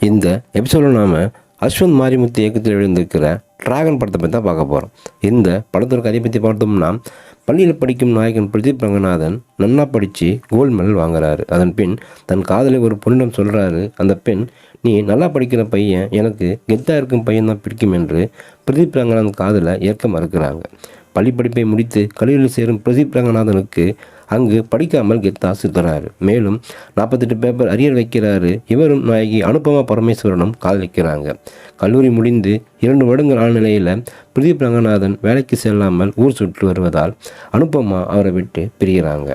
இந்த எபிசோடில் நாம் அஸ்வந்த் மாரிமுத்து இயக்கத்தில் எழுந்திருக்கிற டிராகன் படத்தை பற்றி தான் பார்க்க போகிறோம். இந்த படத்தோட கதையை பற்றி பார்த்தோம்னா, பள்ளியில் படிக்கும் நாயகன் பிரதீப் ரங்கநாதன் நல்லா படித்து கோல்டு மெடல் வாங்குறாரு. அதன் பின் தன் காதலை ஒரு பொண்ணிடம் சொல்கிறாரு. அந்த பெண், நீ நல்லா படிக்கிற பையன், எனக்கு கெத்தாக இருக்கும் பையன் தான் பிடிக்கும் என்று பிரதீப் ரங்கநாதன் காதலை ஏற்க மறுக்கிறாங்க. பள்ளி படிப்பை முடித்து கல்லூரியில் சேரும் பிரதீப் ரங்கநாதனுக்கு அங்கு படிக்காமல் கெத்தா சுத்துறாரு. மேலும் 48 பேப்பர் அரியர் வைக்கிறாரு. இவரும் நாயகி அனுபமா பரமேஸ்வரனும் காதலிக்கிறாங்க. கல்லூரி முடிந்து 2 வருடங்கள் ஆன நிலையில் பிரதீப் ரங்கநாதன் வேலைக்கு செல்லாமல் ஊர் சுற்றி வருவதால் அனுபமா அவரை விட்டு பிரிகிறாங்க.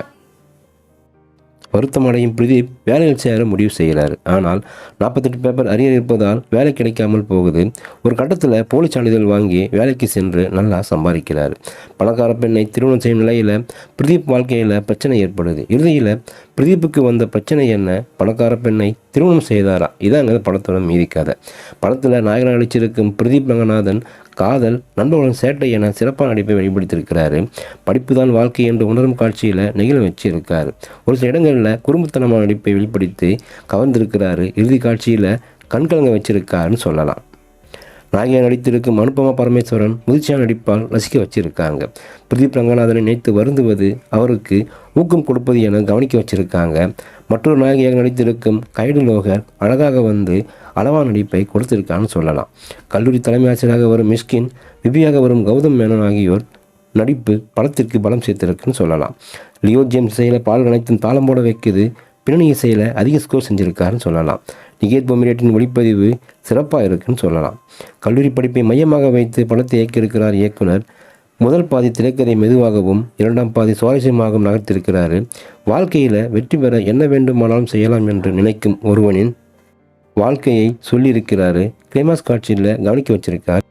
வருத்தமடையும் பிரதீப் வேலையில் சேர முடிவு செய்கிறார். ஆனால் 48 பேப்பர் அரியர் இருப்பதால் வேலை கிடைக்காமல் போகுது. ஒரு கட்டத்தில் போலி சான்றிதழ் வாங்கி வேலைக்கு சென்று நல்லா சம்பாதிக்கிறார். பணக்கார பெண்ணை திருமணம் செய்யும் நிலையில் பிரதீப் வாழ்க்கையில் பிரச்சனை ஏற்படுது. இறுதியில் பிரதீப்புக்கு வந்த பிரச்சனை என்ன? பணக்கார பெண்ணை திருமணம் செய்தாரா? இதாங்க படத்தோட மீதி கதை. படத்தில் நாயகனாக நடிச்சிருக்கும் பிரதீப் ரங்கநாதன் காதல், நண்பர்களுடன் சேட்டை என சிறப்பான நடிப்பை வெளிப்படுத்தியிருக்கிறாரு. படிப்பு தான் வாழ்க்கை என்று உணரும் காட்சியில் நெகிழ வச்சிருக்காரு. ஒரு சில இடங்களில் குறும்புத்தனமான நடிப்பை வெளிப்படுத்தி கவர்ந்திருக்கிறாரு. இறுதி காட்சியில் கண்கலங்க வச்சிருக்காருன்னு சொல்லலாம். நாயகியாக நடித்திருக்கும் அனுபமா பரமேஸ்வரன் முதிர்ச்சியான நடிப்பால் ரசிக்க வச்சிருக்காங்க. பிரதீப் ரங்கநாதனை நினைத்து வருந்துவது அவருக்கு ஊக்கம் கொடுப்பது என கவனிக்க வச்சிருக்காங்க. மற்றொரு நாயகியாக நடித்திருக்கும் கைடு லோகர் அழகாக வந்து அளவான நடிப்பை கொடுத்திருக்கான்னு சொல்லலாம். கல்லூரி தலைமை ஆசிரியராக வரும் மிஷ்கின், விபியாக வரும் கௌதம் மேனன் ஆகியோர் நடிப்பு படத்திற்கு பலம் சேர்த்திருக்குன்னு சொல்லலாம். லியோ ஜேம்ஸ் இசையில் பால் அனைத்தும் தாளம் போட வைக்குது. பின்னணி இசையில் அதிக ஸ்கோர் செஞ்சுருக்காருன்னு சொல்லலாம். நிகேத் பொமிரேட்டின் ஒளிப்பதிவு சிறப்பாக இருக்குன்னு சொல்லலாம். கல்லூரி படிப்பை மையமாக வைத்து படத்தை இயக்கியிருக்கிறார் இயக்குனர். முதல் பாதி திரைக்கதை மெதுவாகவும் 2ஆம் பாதி சுவாரஸ்யமாகவும் நகர்த்திருக்கிறாரு. வாழ்க்கையில் வெற்றி பெற என்ன வேண்டுமானாலும் செய்யலாம் என்று நினைக்கும் ஒருவனின் வாழ்க்கையை சொல்லியிருக்கிறாரு. கிளைமாக்ஸ் காட்சியில் கவனிக்க வச்சிருக்கார்.